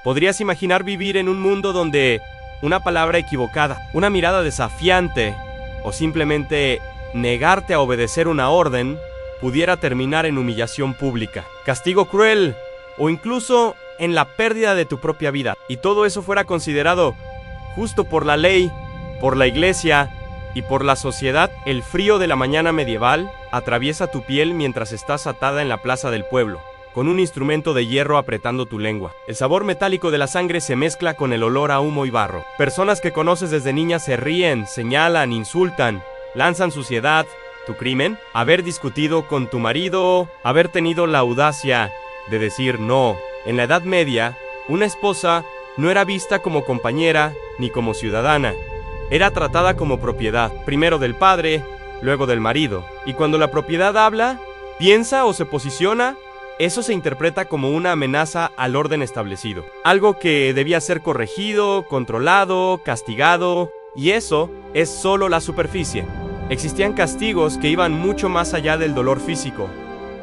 ¿Podrías imaginar vivir en un mundo donde una palabra equivocada, una mirada desafiante o simplemente negarte a obedecer una orden pudiera terminar en humillación pública, castigo cruel o incluso en la pérdida de tu propia vida? Y todo eso fuera considerado justo por la ley, por la iglesia y por la sociedad. El frío de la mañana medieval atraviesa tu piel mientras estás atada en la plaza del pueblo, con un instrumento de hierro apretando tu lengua. El sabor metálico de la sangre se mezcla con el olor a humo y barro. Personas que conoces desde niña se ríen, señalan, insultan, lanzan suciedad. ¿Tu crimen? Haber discutido con tu marido, haber tenido la audacia de decir no. En la Edad Media, una esposa no era vista como compañera ni como ciudadana. Era tratada como propiedad, primero del padre, luego del marido. Y cuando la propiedad habla, piensa o se posiciona, eso se interpreta como una amenaza al orden establecido. Algo que debía ser corregido, controlado, castigado. Y eso es solo la superficie. Existían castigos que iban mucho más allá del dolor físico.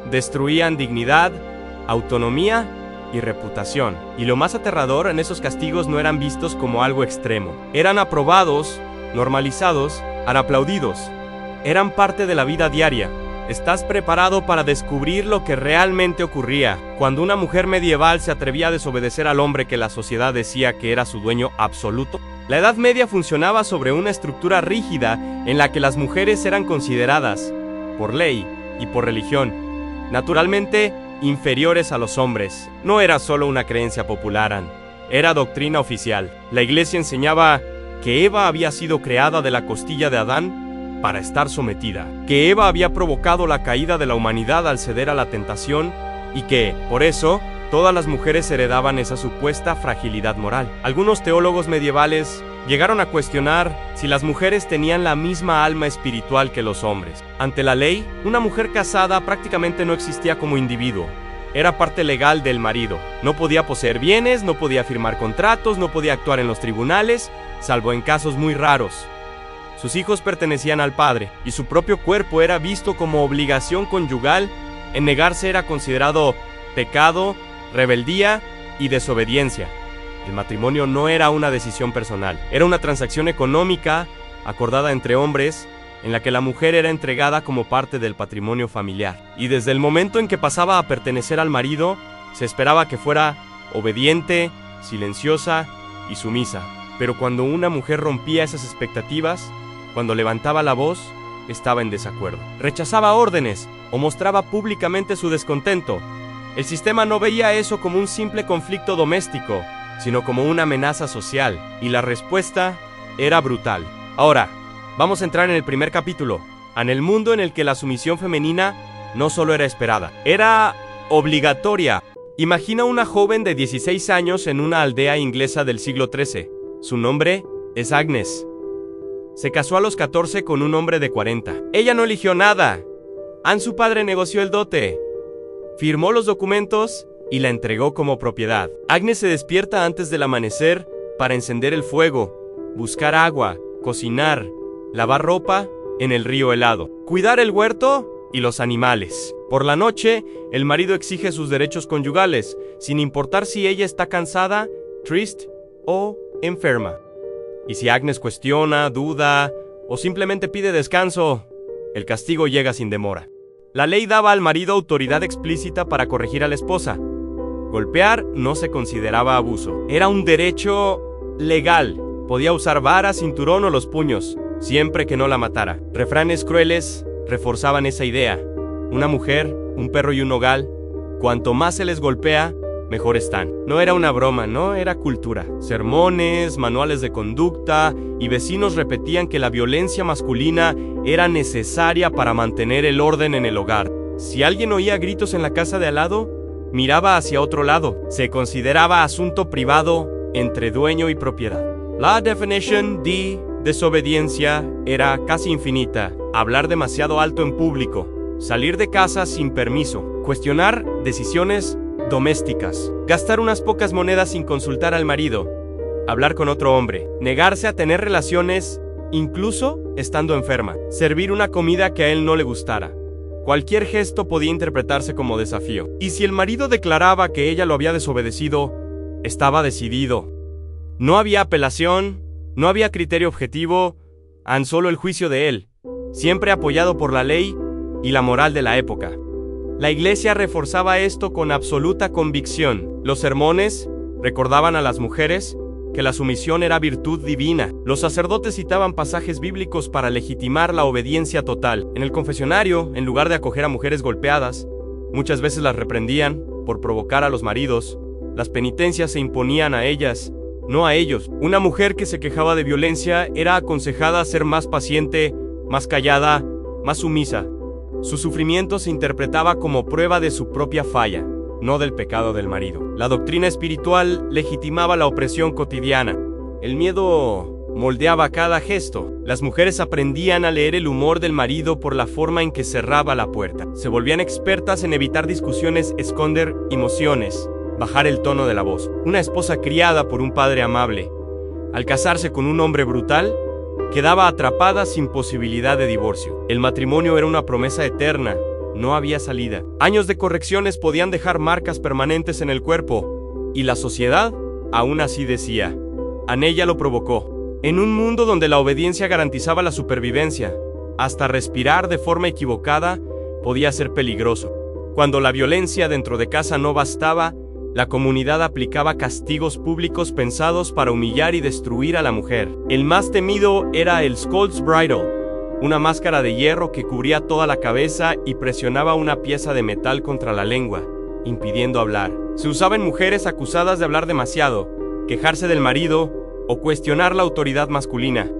Destruían dignidad, autonomía y reputación. Y lo más aterrador, en esos castigos no eran vistos como algo extremo. Eran aprobados, normalizados, aplaudidos. Eran parte de la vida diaria. ¿Estás preparado para descubrir lo que realmente ocurría cuando una mujer medieval se atrevía a desobedecer al hombre que la sociedad decía que era su dueño absoluto? La Edad Media funcionaba sobre una estructura rígida en la que las mujeres eran consideradas, por ley y por religión, naturalmente inferiores a los hombres. No era solo una creencia popular, era doctrina oficial. La iglesia enseñaba que Eva había sido creada de la costilla de Adán para estar sometida, que Eva había provocado la caída de la humanidad al ceder a la tentación y que, por eso, todas las mujeres heredaban esa supuesta fragilidad moral. Algunos teólogos medievales llegaron a cuestionar si las mujeres tenían la misma alma espiritual que los hombres. Ante la ley, una mujer casada prácticamente no existía como individuo. Era parte legal del marido. No podía poseer bienes, no podía firmar contratos, no podía actuar en los tribunales, salvo en casos muy raros. Sus hijos pertenecían al padre, y su propio cuerpo era visto como obligación conyugal. En negarse era considerado pecado, rebeldía y desobediencia. El matrimonio no era una decisión personal, era una transacción económica acordada entre hombres, en la que la mujer era entregada como parte del patrimonio familiar. Y desde el momento en que pasaba a pertenecer al marido, se esperaba que fuera obediente, silenciosa y sumisa. Pero cuando una mujer rompía esas expectativas, cuando levantaba la voz, estaba en desacuerdo. Rechazaba órdenes o mostraba públicamente su descontento. El sistema no veía eso como un simple conflicto doméstico, sino como una amenaza social, y la respuesta era brutal. Ahora, vamos a entrar en el primer capítulo, en el mundo en el que la sumisión femenina no solo era esperada, era obligatoria. Imagina una joven de 16 años en una aldea inglesa del siglo XIII. Su nombre es Agnes. Se casó a los 14 con un hombre de 40. Ella no eligió nada. Su padre negoció el dote, firmó los documentos y la entregó como propiedad. Agnes se despierta antes del amanecer para encender el fuego, buscar agua, cocinar, lavar ropa en el río helado, cuidar el huerto y los animales. Por la noche, el marido exige sus derechos conyugales, sin importar si ella está cansada, triste o enferma. Y si Agnes cuestiona, duda o simplemente pide descanso, el castigo llega sin demora. La ley daba al marido autoridad explícita para corregir a la esposa. Golpear no se consideraba abuso. Era un derecho legal. Podía usar vara, cinturón o los puños, siempre que no la matara. Refranes crueles reforzaban esa idea. Una mujer, un perro y un nogal, cuanto más se les golpea, mejor están. No era una broma, no, era cultura. Sermones, manuales de conducta y vecinos repetían que la violencia masculina era necesaria para mantener el orden en el hogar. Si alguien oía gritos en la casa de al lado, miraba hacia otro lado. Se consideraba asunto privado entre dueño y propiedad. La definición de desobediencia era casi infinita. Hablar demasiado alto en público, salir de casa sin permiso, cuestionar decisiones domésticas, gastar unas pocas monedas sin consultar al marido, hablar con otro hombre, negarse a tener relaciones incluso estando enferma, servir una comida que a él no le gustara. Cualquier gesto podía interpretarse como desafío. Y si el marido declaraba que ella lo había desobedecido, estaba decidido. No había apelación, no había criterio objetivo, tan solo el juicio de él, siempre apoyado por la ley y la moral de la época. La Iglesia reforzaba esto con absoluta convicción. Los sermones recordaban a las mujeres que la sumisión era virtud divina. Los sacerdotes citaban pasajes bíblicos para legitimar la obediencia total. En el confesionario, en lugar de acoger a mujeres golpeadas, muchas veces las reprendían por provocar a los maridos. Las penitencias se imponían a ellas, no a ellos. Una mujer que se quejaba de violencia era aconsejada a ser más paciente, más callada, más sumisa. Su sufrimiento se interpretaba como prueba de su propia falla, no del pecado del marido. La doctrina espiritual legitimaba la opresión cotidiana. El miedo moldeaba cada gesto. Las mujeres aprendían a leer el humor del marido por la forma en que cerraba la puerta. Se volvían expertas en evitar discusiones, esconder emociones, bajar el tono de la voz. Una esposa criada por un padre amable, al casarse con un hombre brutal, quedaba atrapada sin posibilidad de divorcio. El matrimonio era una promesa eterna, no había salida. Años de correcciones podían dejar marcas permanentes en el cuerpo, y la sociedad aún así decía, Anella lo provocó. En un mundo donde la obediencia garantizaba la supervivencia, hasta respirar de forma equivocada podía ser peligroso. Cuando la violencia dentro de casa no bastaba, la comunidad aplicaba castigos públicos pensados para humillar y destruir a la mujer. El más temido era el Scold's Bridle, una máscara de hierro que cubría toda la cabeza y presionaba una pieza de metal contra la lengua, impidiendo hablar. Se usaba en mujeres acusadas de hablar demasiado, quejarse del marido o cuestionar la autoridad masculina.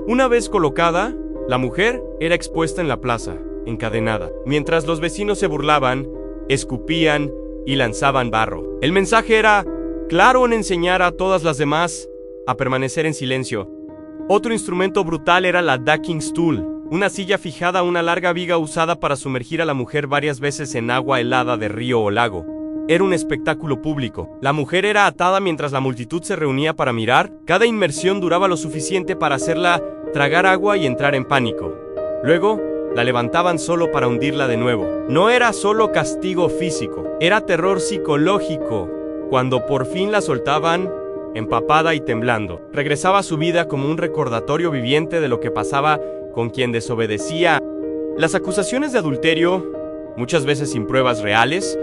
Una vez colocada, la mujer era expuesta en la plaza, encadenada, mientras los vecinos se burlaban, escupían y lanzaban barro. El mensaje era claro en enseñar a todas las demás a permanecer en silencio. Otro instrumento brutal era la ducking stool, una silla fijada a una larga viga usada para sumergir a la mujer varias veces en agua helada de río o lago. Era un espectáculo público. La mujer era atada mientras la multitud se reunía para mirar. Cada inmersión duraba lo suficiente para hacerla tragar agua y entrar en pánico. Luego, la levantaban solo para hundirla de nuevo. No era solo castigo físico, era terror psicológico. Cuando por fin la soltaban, empapada y temblando, regresaba a su vida como un recordatorio viviente de lo que pasaba con quien desobedecía. Las acusaciones de adulterio, muchas veces sin pruebas reales,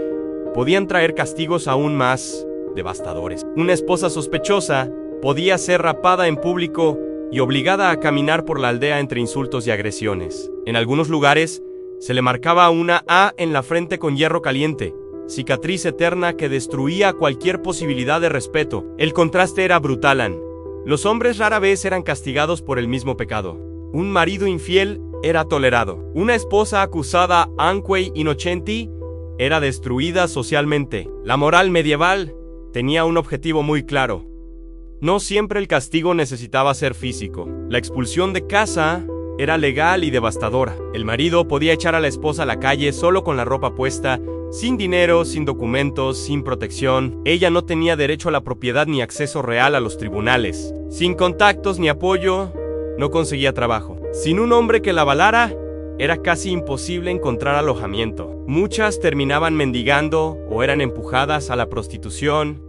podían traer castigos aún más devastadores. Una esposa sospechosa podía ser rapada en público y obligada a caminar por la aldea entre insultos y agresiones. En algunos lugares, se le marcaba una A en la frente con hierro caliente, cicatriz eterna que destruía cualquier posibilidad de respeto. El contraste era brutal. Los hombres rara vez eran castigados por el mismo pecado. Un marido infiel era tolerado. Una esposa acusada anque innocenti era destruida socialmente. La moral medieval tenía un objetivo muy claro. No siempre el castigo necesitaba ser físico. La expulsión de casa era legal y devastadora. El marido podía echar a la esposa a la calle solo con la ropa puesta, sin dinero, sin documentos, sin protección. Ella no tenía derecho a la propiedad ni acceso real a los tribunales. Sin contactos ni apoyo, no conseguía trabajo. Sin un hombre que la avalara, era casi imposible encontrar alojamiento. Muchas terminaban mendigando o eran empujadas a la prostitución.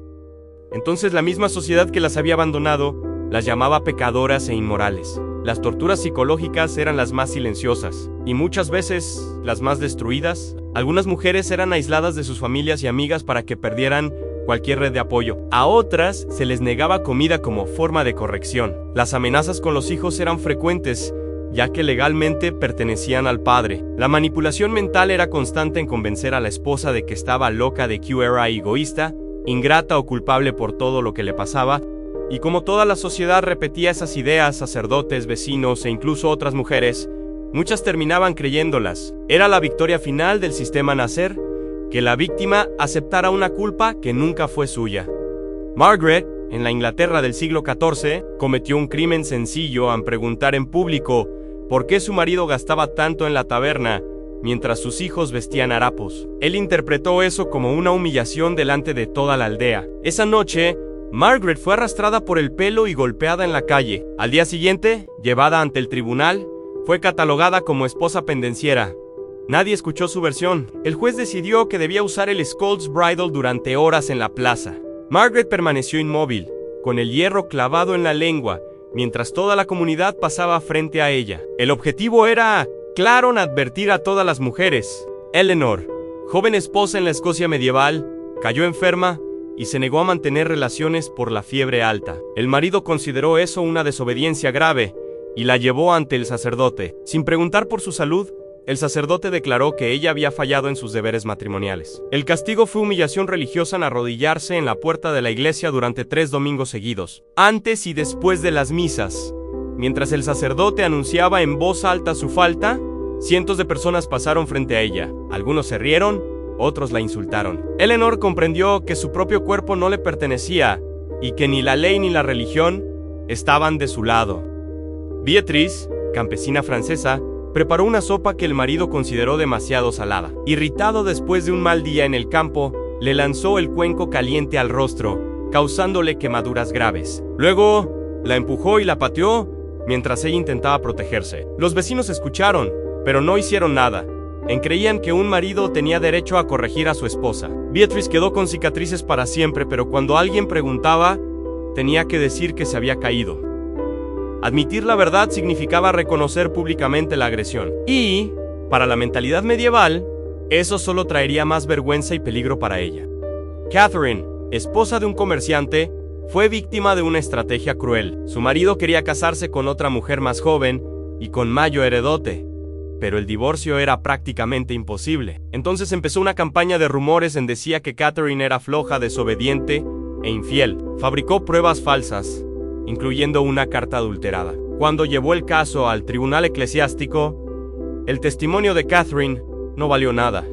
Entonces la misma sociedad que las había abandonado las llamaba pecadoras e inmorales. Las torturas psicológicas eran las más silenciosas y muchas veces las más destruidas. Algunas mujeres eran aisladas de sus familias y amigas para que perdieran cualquier red de apoyo. A otras se les negaba comida como forma de corrección. Las amenazas con los hijos eran frecuentes, ya que legalmente pertenecían al padre. La manipulación mental era constante en convencer a la esposa de que estaba loca, de que era egoísta, ingrata o culpable por todo lo que le pasaba, y como toda la sociedad repetía esas ideas, sacerdotes, vecinos e incluso otras mujeres, muchas terminaban creyéndolas. Era la victoria final del sistema nacer, que la víctima aceptara una culpa que nunca fue suya. Margaret, en la Inglaterra del siglo XIV, cometió un crimen sencillo al preguntar en público por qué su marido gastaba tanto en la taberna mientras sus hijos vestían harapos. Él interpretó eso como una humillación delante de toda la aldea. Esa noche, Margaret fue arrastrada por el pelo y golpeada en la calle. Al día siguiente, llevada ante el tribunal, fue catalogada como esposa pendenciera. Nadie escuchó su versión. El juez decidió que debía usar el Scold's Bridle durante horas en la plaza. Margaret permaneció inmóvil, con el hierro clavado en la lengua, mientras toda la comunidad pasaba frente a ella. El objetivo era, claro, advertir a todas las mujeres. Eleanor, joven esposa en la Escocia medieval, cayó enferma y se negó a mantener relaciones por la fiebre alta. El marido consideró eso una desobediencia grave y la llevó ante el sacerdote. Sin preguntar por su salud, el sacerdote declaró que ella había fallado en sus deberes matrimoniales. El castigo fue humillación religiosa en arrodillarse en la puerta de la iglesia durante 3 domingos seguidos, antes y después de las misas. Mientras el sacerdote anunciaba en voz alta su falta, cientos de personas pasaron frente a ella. Algunos se rieron, otros la insultaron. Eleanor comprendió que su propio cuerpo no le pertenecía y que ni la ley ni la religión estaban de su lado. Beatrice, campesina francesa, preparó una sopa que el marido consideró demasiado salada. Irritado después de un mal día en el campo, le lanzó el cuenco caliente al rostro, causándole quemaduras graves. Luego, la empujó y la pateó mientras ella intentaba protegerse. Los vecinos escucharon, pero no hicieron nada. Creían que un marido tenía derecho a corregir a su esposa. Beatrice quedó con cicatrices para siempre, pero cuando alguien preguntaba, tenía que decir que se había caído. Admitir la verdad significaba reconocer públicamente la agresión. Y, para la mentalidad medieval, eso solo traería más vergüenza y peligro para ella. Catherine, esposa de un comerciante, fue víctima de una estrategia cruel. Su marido quería casarse con otra mujer más joven y con mayor heredote, pero el divorcio era prácticamente imposible. Entonces empezó una campaña de rumores en decía que Catherine era floja, desobediente e infiel. Fabricó pruebas falsas, incluyendo una carta adulterada. Cuando llevó el caso al tribunal eclesiástico, el testimonio de Catherine no valió nada.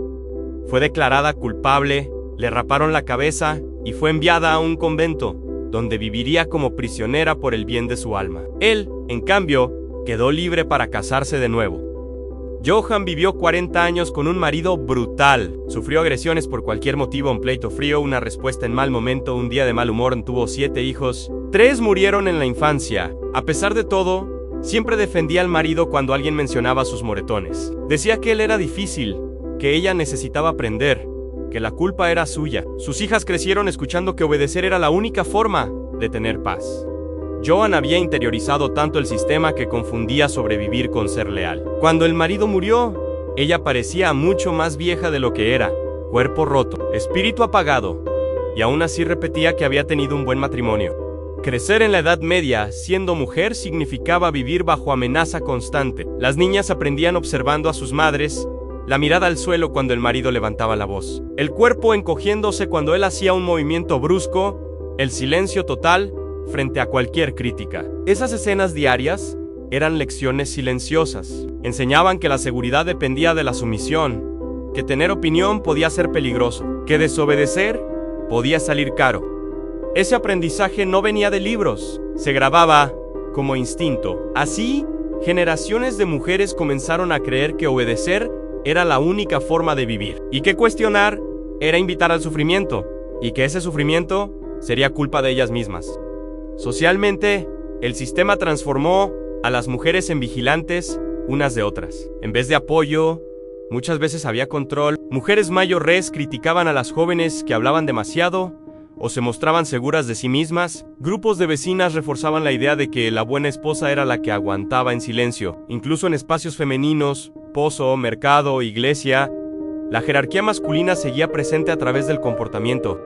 Fue declarada culpable, le raparon la cabeza y fue enviada a un convento, donde viviría como prisionera por el bien de su alma. Él, en cambio, quedó libre para casarse de nuevo. Johann vivió 40 años con un marido brutal. Sufrió agresiones por cualquier motivo, un pleito frío, una respuesta en mal momento, un día de mal humor. Tuvo 7 hijos. 3 murieron en la infancia. A pesar de todo, siempre defendía al marido cuando alguien mencionaba sus moretones. Decía que él era difícil, que ella necesitaba aprender, que la culpa era suya. Sus hijas crecieron escuchando que obedecer era la única forma de tener paz. Johann había interiorizado tanto el sistema que confundía sobrevivir con ser leal. Cuando el marido murió, ella parecía mucho más vieja de lo que era, cuerpo roto, espíritu apagado, y aún así repetía que había tenido un buen matrimonio. Crecer en la Edad Media, siendo mujer, significaba vivir bajo amenaza constante. Las niñas aprendían observando a sus madres, la mirada al suelo cuando el marido levantaba la voz, el cuerpo encogiéndose cuando él hacía un movimiento brusco, el silencio total frente a cualquier crítica. Esas escenas diarias eran lecciones silenciosas. Enseñaban que la seguridad dependía de la sumisión, que tener opinión podía ser peligroso, que desobedecer podía salir caro. Ese aprendizaje no venía de libros, se grababa como instinto. Así, generaciones de mujeres comenzaron a creer que obedecer era la única forma de vivir, y que cuestionar era invitar al sufrimiento, y que ese sufrimiento sería culpa de ellas mismas. Socialmente, el sistema transformó a las mujeres en vigilantes unas de otras. En vez de apoyo, muchas veces había control. Mujeres mayores criticaban a las jóvenes que hablaban demasiado o se mostraban seguras de sí mismas. Grupos de vecinas reforzaban la idea de que la buena esposa era la que aguantaba en silencio. Incluso en espacios femeninos, pozo, mercado, iglesia, la jerarquía masculina seguía presente a través del comportamiento.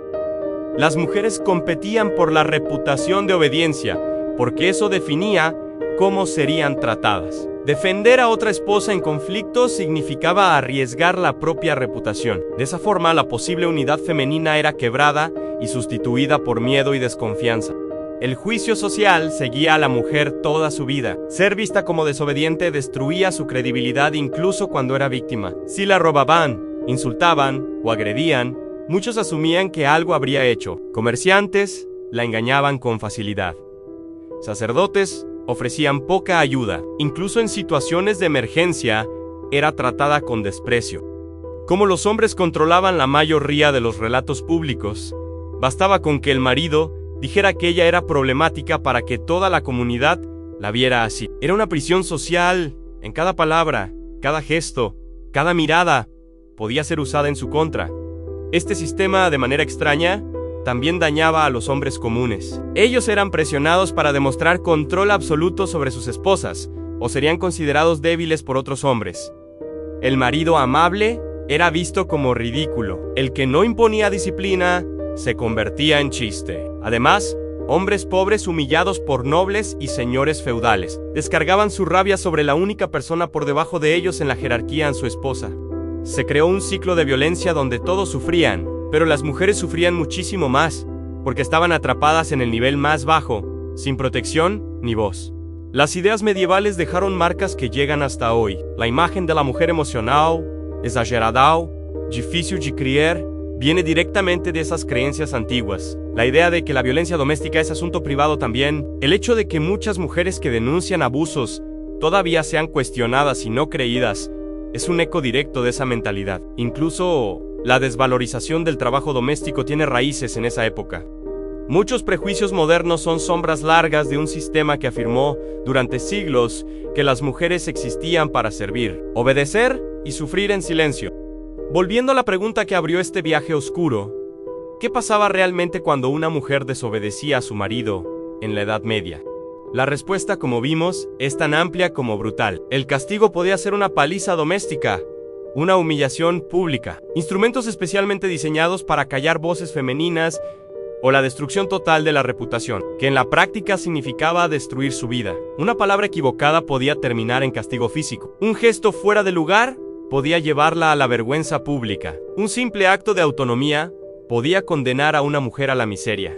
Las mujeres competían por la reputación de obediencia, porque eso definía cómo serían tratadas. Defender a otra esposa en conflictos significaba arriesgar la propia reputación. De esa forma, la posible unidad femenina era quebrada y sustituida por miedo y desconfianza. El juicio social seguía a la mujer toda su vida. Ser vista como desobediente destruía su credibilidad incluso cuando era víctima. Si la robaban, insultaban o agredían, muchos asumían que algo habría hecho. Comerciantes la engañaban con facilidad. Sacerdotes ofrecían poca ayuda. Incluso en situaciones de emergencia, era tratada con desprecio. Como los hombres controlaban la mayoría de los relatos públicos, bastaba con que el marido dijera que ella era problemática para que toda la comunidad la viera así. Era una prisión social. En cada palabra, cada gesto, cada mirada podía ser usada en su contra. Este sistema, de manera extraña, también dañaba a los hombres comunes. Ellos eran presionados para demostrar control absoluto sobre sus esposas, o serían considerados débiles por otros hombres. El marido amable era visto como ridículo. El que no imponía disciplina se convertía en chiste. Además, hombres pobres humillados por nobles y señores feudales descargaban su rabia sobre la única persona por debajo de ellos en la jerarquía, en su esposa. Se creó un ciclo de violencia donde todos sufrían, pero las mujeres sufrían muchísimo más, porque estaban atrapadas en el nivel más bajo, sin protección ni voz. Las ideas medievales dejaron marcas que llegan hasta hoy. La imagen de la mujer emocional, exagerada, difícil de creer, viene directamente de esas creencias antiguas. La idea de que la violencia doméstica es asunto privado también. El hecho de que muchas mujeres que denuncian abusos todavía sean cuestionadas y no creídas es un eco directo de esa mentalidad. Incluso la desvalorización del trabajo doméstico tiene raíces en esa época. Muchos prejuicios modernos son sombras largas de un sistema que afirmó durante siglos que las mujeres existían para servir, obedecer y sufrir en silencio. Volviendo a la pregunta que abrió este viaje oscuro, ¿qué pasaba realmente cuando una mujer desobedecía a su marido en la Edad Media? La respuesta, como vimos, es tan amplia como brutal. El castigo podía ser una paliza doméstica, una humillación pública, instrumentos especialmente diseñados para callar voces femeninas, o la destrucción total de la reputación, que en la práctica significaba destruir su vida. Una palabra equivocada podía terminar en castigo físico. Un gesto fuera de lugar podía llevarla a la vergüenza pública. Un simple acto de autonomía podía condenar a una mujer a la miseria.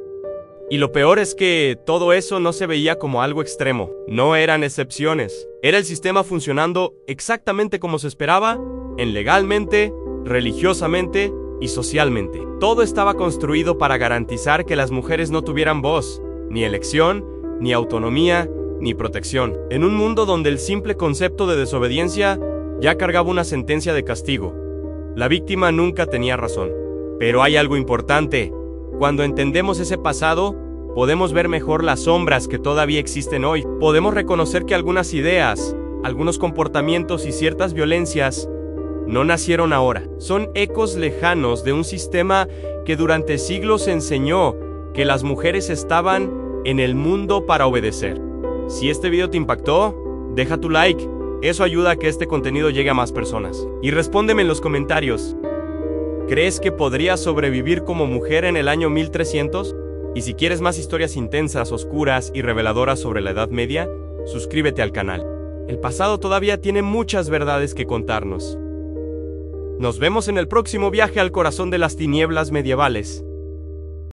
Y lo peor es que todo eso no se veía como algo extremo. No eran excepciones. Era el sistema funcionando exactamente como se esperaba, legalmente, religiosamente y socialmente. Todo estaba construido para garantizar que las mujeres no tuvieran voz, ni elección, ni autonomía, ni protección. En un mundo donde el simple concepto de desobediencia ya cargaba una sentencia de castigo, la víctima nunca tenía razón. Pero hay algo importante. Cuando entendemos ese pasado, podemos ver mejor las sombras que todavía existen hoy. Podemos reconocer que algunas ideas, algunos comportamientos y ciertas violencias no nacieron ahora. Son ecos lejanos de un sistema que durante siglos enseñó que las mujeres estaban en el mundo para obedecer. Si este video te impactó, deja tu like. Eso ayuda a que este contenido llegue a más personas. Y respóndeme en los comentarios. ¿Crees que podrías sobrevivir como mujer en el año 1300? Y si quieres más historias intensas, oscuras y reveladoras sobre la Edad Media, suscríbete al canal. El pasado todavía tiene muchas verdades que contarnos. Nos vemos en el próximo viaje al corazón de las tinieblas medievales.